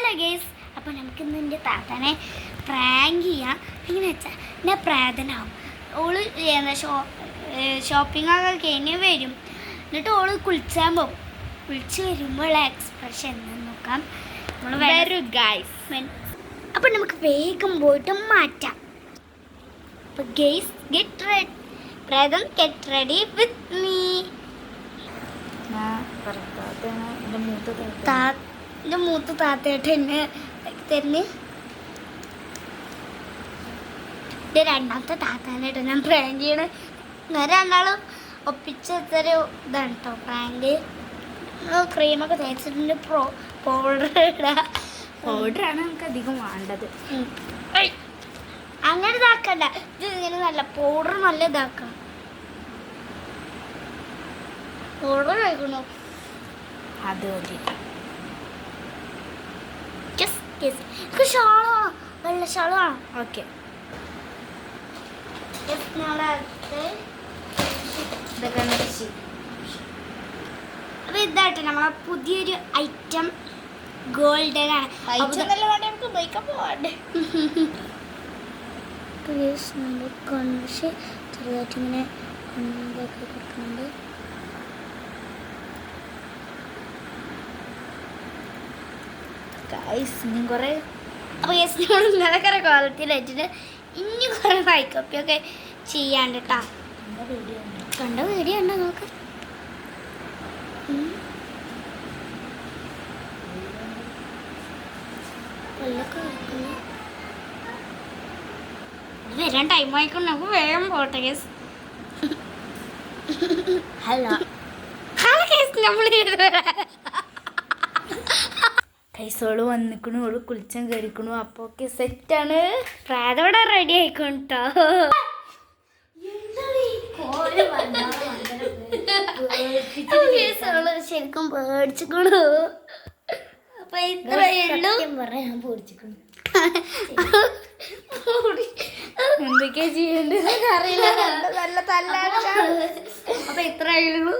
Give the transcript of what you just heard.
Hello guys, അപ്പോൾ നമുക്കിന്ന് എൻ്റെ താത്താനെ പ്രാങ്ക് ചെയ്യാം. എങ്ങനെ വെച്ചാൽ ഞാൻ പ്രാതനാവും. ഓള് ഷോപ്പിംഗ് ഒക്കെ കഴിഞ്ഞ് വരും. എന്നിട്ട് ഓള് കുളിച്ചാൻ പോകും. കുളിച്ച് വരുമ്പോഴുള്ള എക്സ്പ്രഷൻ എന്താണെന്ന് നോക്കാം. അപ്പം നമുക്ക് വേഗം പോയിട്ട് മാറ്റാം. അപ്പോൾ ഗേസ് ഗെറ്റ് റെഡി, പ്രാതം ഗെറ്റ് റെഡി വിത്ത് മീ. എൻ്റെ മൂത്ത താത്തയായിട്ട് എന്നെ തരുന്ന എൻ്റെ രണ്ടാമത്തെ താത്താനായിട്ട് ഞാൻ പ്രാങ്ക് ചെയ്യണ. രണ്ടാളും ഒപ്പിച്ചൊരു ഇതാണ് കേട്ടോ പ്രാങ്ക്. ക്രീമൊക്കെ തേച്ചിട്ടുണ്ട്. പൗഡറാണ് നമുക്ക് അധികം വേണ്ടത്. അങ്ങനെ ഇതാക്കണ്ട, ഇത് ഇങ്ങനെ നല്ല പൗഡർ നല്ല ഇതാക്കണം. പൗഡർ കഴിക്കണോ? അത് മതി. ഷാളോ വെള്ള ഷാളോ ആണ്. ഓക്കെ, അപ്പൊ ഇതായിട്ട് നമ്മളെ പുതിയൊരു ഐറ്റം ഗോൾഡൻ ആണ്. നമുക്ക് ഉപയോഗിക്കാൻ പോവാണ്ട്. പക്ഷേ ചെറുതായിട്ടിങ്ങനെ ഇതൊക്കെ കൊടുക്കുന്നുണ്ട്. ഇനിയും കുറേ അപ്പോൾ യെസ്, നമ്മൾ ഇന്നലെ കുറേ ക്വാളിറ്റിയിലായിട്ടുണ്ട്. ഇനി കുറേ മേക്കപ്പൊക്കെ ചെയ്യാണ്ട് കേട്ടോ. കണ്ട വീഡിയോ ഉണ്ടോ നോക്ക്. വരാൻ ടൈം ആയിക്കൊണ്ട് നമുക്ക് വേഗം പോട്ടെ കേസ്. ഹലോ ഹലോ കേസ്, നമ്മൾ കൈസോള് വന്നിക്കണു, ഓള് കുളിച്ചാൻ കയറിക്കണു. അപ്പൊ ഒക്കെ സെറ്റാണ്. പ്രാതവിടെ റെഡി ആയിക്കോട്ടോ. ശരിക്കും പേടിച്ചിക്കണു. അപ്പൊ ഇത്രയുള്ളൂ. എന്തൊക്കെയാ ചെയ്യേണ്ടത് അറിയില്ല. നല്ല തല്ല. അപ്പൊ ഇത്രയുള്ളൂ.